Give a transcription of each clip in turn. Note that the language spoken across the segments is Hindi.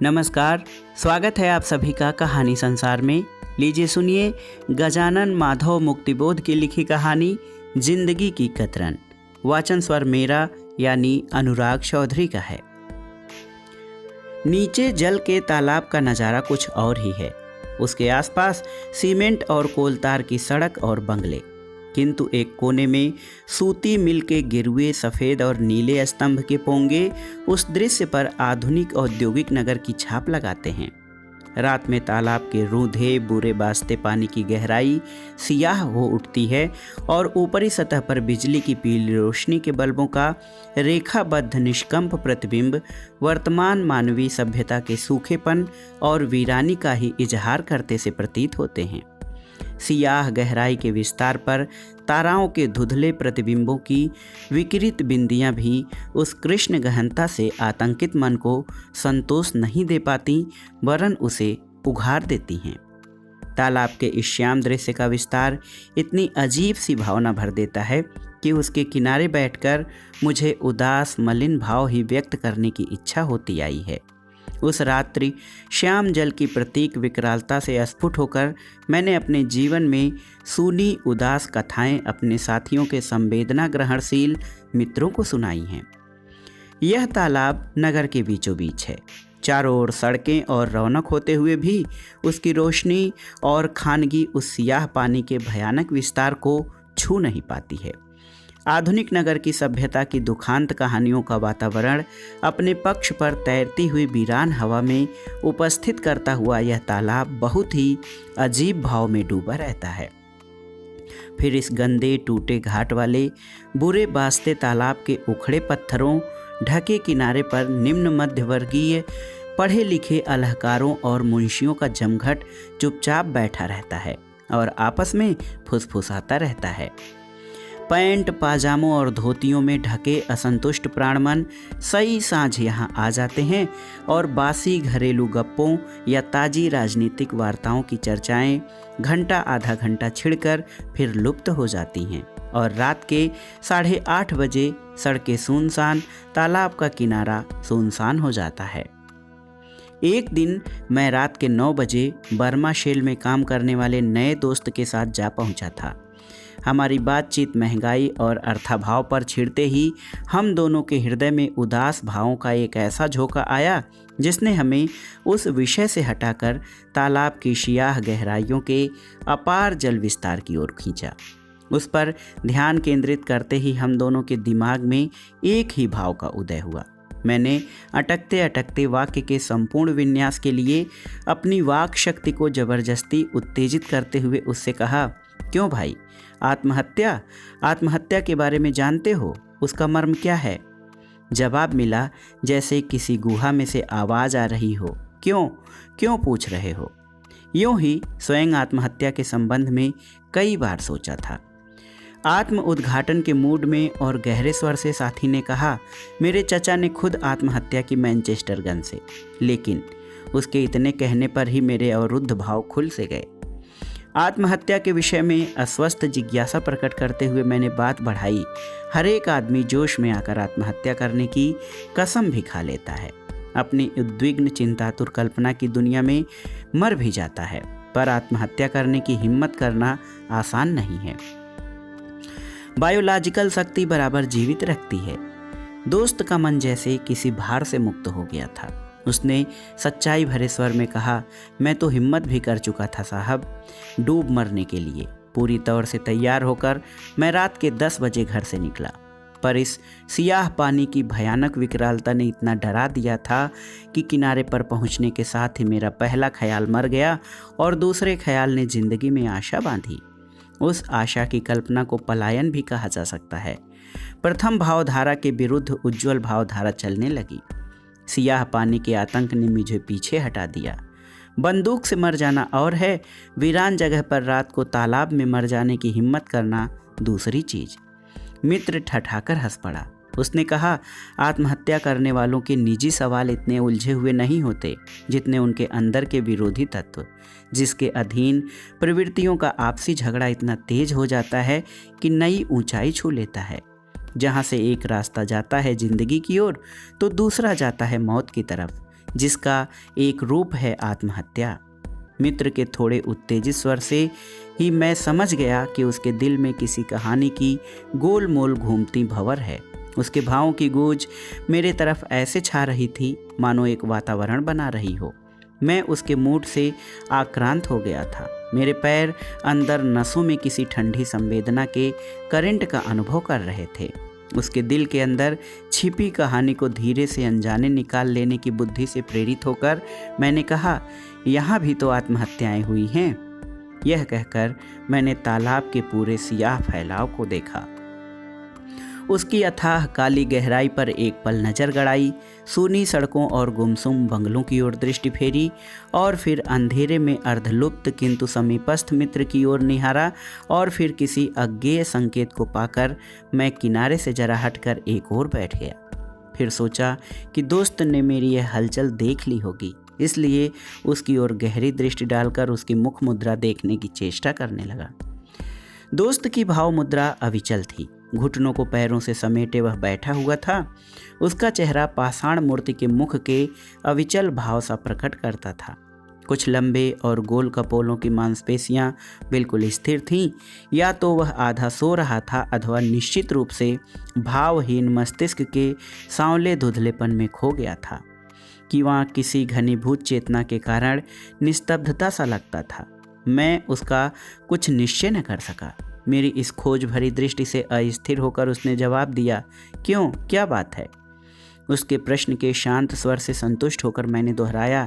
नमस्कार, स्वागत है आप सभी का कहानी संसार में। लीजिए सुनिए गजानन माधव मुक्तिबोध की लिखी कहानी जिंदगी की कतरन। वाचन स्वर मेरा यानी अनुराग चौधरी का है। नीचे जल के तालाब का नज़ारा कुछ और ही है। उसके आसपास सीमेंट और कोलतार की सड़क और बंगले, किंतु एक कोने में सूती मिल के गिरुए सफ़ेद और नीले स्तंभ के पोंगे उस दृश्य पर आधुनिक औद्योगिक नगर की छाप लगाते हैं। रात में तालाब के रूंधे बुरे बास्ते पानी की गहराई सियाह हो उठती है और ऊपरी सतह पर बिजली की पीली रोशनी के बल्बों का रेखाबद्ध निष्कंप प्रतिबिंब वर्तमान मानवीय सभ्यता के सूखेपन और वीरानी का ही इजहार करते से प्रतीत होते हैं। सियाह गहराई के विस्तार पर ताराओं के धुंधले प्रतिबिंबों की विकृत बिंदियां भी उस कृष्ण गहनता से आतंकित मन को संतोष नहीं दे पाती, वरन उसे उघार देती हैं। तालाब के इस श्याम दृश्य का विस्तार इतनी अजीब सी भावना भर देता है कि उसके किनारे बैठकर मुझे उदास मलिन भाव ही व्यक्त करने की इच्छा होती आई है। उस रात्रि श्याम जल की प्रतीक विकरालता से स्फुट होकर मैंने अपने जीवन में सूनी उदास कथाएं अपने साथियों के संवेदना ग्रहणशील मित्रों को सुनाई हैं। यह तालाब नगर के बीचों बीच है। चारों ओर सड़कें और रौनक होते हुए भी उसकी रोशनी और खानगी उस सियाह पानी के भयानक विस्तार को छू नहीं पाती है। आधुनिक नगर की सभ्यता की दुखांत कहानियों का वातावरण अपने पक्ष पर तैरती हुई वीरान हवा में उपस्थित करता हुआ यह तालाब बहुत ही अजीब भाव में डूबा रहता है। फिर इस गंदे टूटे घाट वाले बुरे बास्ते तालाब के उखड़े पत्थरों ढके किनारे पर निम्न मध्यवर्गीय पढ़े लिखे अलहकारों और मुंशियों का जमघट चुपचाप बैठा रहता है और आपस में फुसफुसाता रहता है। पैंट पाजामों और धोतियों में ढके असंतुष्ट प्राणमन सही सांझ यहाँ आ जाते हैं और बासी घरेलू गप्पों या ताजी राजनीतिक वार्ताओं की चर्चाएं घंटा आधा घंटा छिड़कर फिर लुप्त हो जाती हैं और रात के 8:30 बजे सड़कें सुनसान, तालाब का किनारा सुनसान हो जाता है। एक दिन मैं रात के 9 बजे बर्मा शेल में काम करने वाले नए दोस्त के साथ जा पहुंचा था। हमारी बातचीत महंगाई और अर्थाभाव पर छिड़ते ही हम दोनों के हृदय में उदास भावों का एक ऐसा झोंका आया जिसने हमें उस विषय से हटाकर तालाब की सियाह गहराइयों के अपार जल विस्तार की ओर खींचा। उस पर ध्यान केंद्रित करते ही हम दोनों के दिमाग में एक ही भाव का उदय हुआ। मैंने अटकते अटकते वाक्य के संपूर्ण विन्यास के लिए अपनी वाक शक्ति को जबरदस्ती उत्तेजित करते हुए उससे कहा, क्यों भाई, आत्महत्या के बारे में जानते हो? उसका मर्म क्या है? जवाब मिला जैसे किसी गुहा में से आवाज आ रही हो। क्यों पूछ रहे हो? यूं ही स्वयं आत्महत्या के संबंध में कई बार सोचा था। आत्म उद्घाटन के मूड में और गहरे स्वर से साथी ने कहा, मेरे चचा ने खुद आत्महत्या की मैनचेस्टर गन से। लेकिन उसके इतने कहने पर ही मेरे अवरुद्ध भाव खुल से गए। आत्महत्या के विषय में अस्वस्थ जिज्ञासा प्रकट करते हुए मैंने बात बढ़ाई। हर एक आदमी जोश में आकर आत्महत्या करने की कसम भी खा लेता है, अपनी उद्विग्न चिंतातुर कल्पना की दुनिया में मर भी जाता है, पर आत्महत्या करने की हिम्मत करना आसान नहीं है। बायोलॉजिकल शक्ति बराबर जीवित रखती है। दोस्त का मन जैसे किसी भार से मुक्त हो गया था। उसने सच्चाई भरे स्वर में कहा, मैं तो हिम्मत भी कर चुका था साहब, डूब मरने के लिए। पूरी तौर से तैयार होकर मैं रात के 10 बजे घर से निकला, पर इस सियाह पानी की भयानक विकरालता ने इतना डरा दिया था कि किनारे पर पहुंचने के साथ ही मेरा पहला ख्याल मर गया और दूसरे ख्याल ने जिंदगी में आशा बांधी। उस आशा की कल्पना को पलायन भी कहा जा सकता है। प्रथम भावधारा के विरुद्ध उज्जवल भावधारा चलने लगी। सियाह पानी के आतंक ने मुझे पीछे हटा दिया। बंदूक से मर जाना और है, वीरान जगह पर रात को तालाब में मर जाने की हिम्मत करना दूसरी चीज। मित्र ठठाकर हंस पड़ा। उसने कहा, आत्महत्या करने वालों के निजी सवाल इतने उलझे हुए नहीं होते जितने उनके अंदर के विरोधी तत्व, जिसके अधीन प्रवृत्तियों का आपसी झगड़ा इतना तेज हो जाता है कि नई ऊंचाई छू लेता है। जहाँ से एक रास्ता जाता है जिंदगी की ओर तो दूसरा जाता है मौत की तरफ। जिसका एक रूप है आत्महत्या। मित्र के थोड़े उत्तेजित स्वर से ही मैं समझ गया कि उसके दिल में किसी कहानी की गोलमोल घूमती भंवर है। उसके भावों की गूंज मेरे तरफ ऐसे छा रही थी मानो एक वातावरण बना रही हो। मैं उसके मूड से आक्रांत हो गया था। मेरे पैर अंदर नसों में किसी ठंडी संवेदना के करंट का अनुभव कर रहे थे। उसके दिल के अंदर छिपी कहानी को धीरे से अनजाने निकाल लेने की बुद्धि से प्रेरित होकर मैंने कहा, यहाँ भी तो आत्महत्याएं हुई हैं। यह कहकर मैंने तालाब के पूरे सियाह फैलाव को देखा। उसकी अथाह काली गहराई पर एक पल नजर गड़ाई, सूनी सड़कों और गुमसुम बंगलों की ओर दृष्टि फेरी और फिर अंधेरे में अर्धलुप्त किंतु समीपस्थ मित्र की ओर निहारा और फिर किसी अज्ञेय संकेत को पाकर मैं किनारे से जरा हटकर एक ओर बैठ गया। फिर सोचा कि दोस्त ने मेरी यह हलचल देख ली होगी, इसलिए उसकी ओर गहरी दृष्टि डालकर उसकी मुख मुद्रा देखने की चेष्टा करने लगा। दोस्त की भाव मुद्रा अविचल थी। घुटनों को पैरों से समेटे वह बैठा हुआ था। उसका चेहरा पाषाण मूर्ति के मुख के अविचल भाव सा प्रकट करता था। कुछ लंबे और गोल कपोलों की मांसपेशियां बिल्कुल स्थिर थीं, या तो वह आधा सो रहा था अथवा निश्चित रूप से भावहीन मस्तिष्क के सांवले धुंधलेपन में खो गया था कि वहाँ किसी घनीभूत चेतना के कारण निस्तब्धता सा लगता था। मैं उसका कुछ निश्चय न कर सका। मेरी इस खोज भरी दृष्टि से अस्थिर होकर उसने जवाब दिया, क्यों, क्या बात है? उसके प्रश्न के शांत स्वर से संतुष्ट होकर मैंने दोहराया,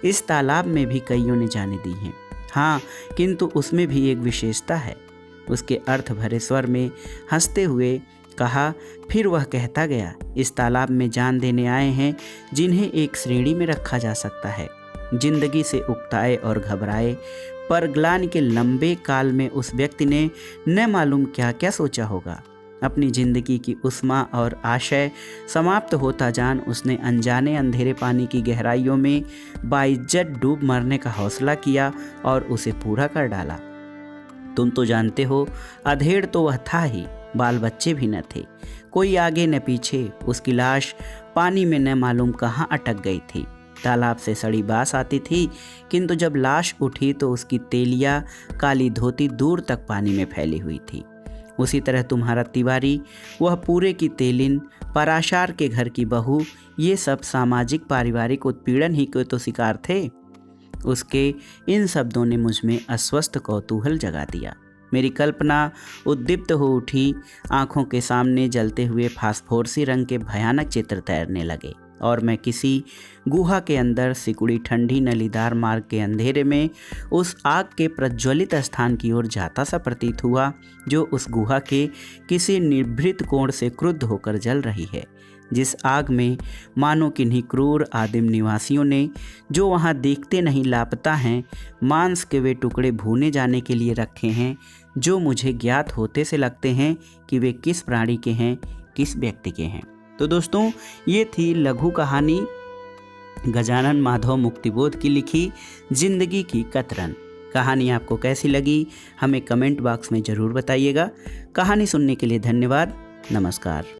इस तालाब में भी कईयों ने जाने दी हैं। हाँ, किंतु उसमें भी एक विशेषता है। उसके अर्थ भरे स्वर में हंसते हुए कहा, फिर वह कहता गया, इस तालाब में जान देने आए हैं जिन्हें एक श्रेणी में रखा जा सकता है। जिंदगी से उकताए और घबराए पर ग्लानि के लंबे काल में उस व्यक्ति ने न मालूम क्या क्या सोचा होगा। अपनी जिंदगी की उस्मा और आशय समाप्त होता जान उसने अनजाने अंधेरे पानी की गहराइयों में बाइज्जत डूब मरने का हौसला किया और उसे पूरा कर डाला। तुम तो जानते हो, अधेड़ तो वह था ही, बाल बच्चे भी न थे, कोई आगे न पीछे। उसकी लाश पानी में न मालूम कहाँ अटक गई थी। तालाब से सड़ी बास आती थी, किंतु जब लाश उठी तो उसकी तेलिया काली धोती दूर तक पानी में फैली हुई थी। उसी तरह तुम्हारा तिवारी, वह पूरे की तेलिन, पराशार के घर की बहू, ये सब सामाजिक पारिवारिक उत्पीड़न ही के तो शिकार थे। उसके इन शब्दों ने मुझ में अस्वस्थ कौतूहल जगा दिया। मेरी कल्पना उद्दीप्त हो उठी। आंखों के सामने जलते हुए फास्फोरसी रंग के भयानक चित्र तैरने लगे और मैं किसी गुहा के अंदर सिकुड़ी ठंडी नलीदार मार्ग के अंधेरे में उस आग के प्रज्वलित स्थान की ओर जाता सा प्रतीत हुआ, जो उस गुहा के किसी निभृत कोण से क्रुद्ध होकर जल रही है। जिस आग में मानो किन्हीं क्रूर आदिम निवासियों ने, जो वहाँ देखते नहीं लापता हैं, मांस के वे टुकड़े भूने जाने के लिए रखे हैं, जो मुझे ज्ञात होते से लगते हैं कि वे किस प्राणी के हैं, किस व्यक्ति के हैं। तो दोस्तों, ये थी लघु कहानी गजानन माधव मुक्तिबोध की लिखी जिंदगी की कतरन। कहानी आपको कैसी लगी हमें कमेंट बॉक्स में ज़रूर बताइएगा। कहानी सुनने के लिए धन्यवाद। नमस्कार।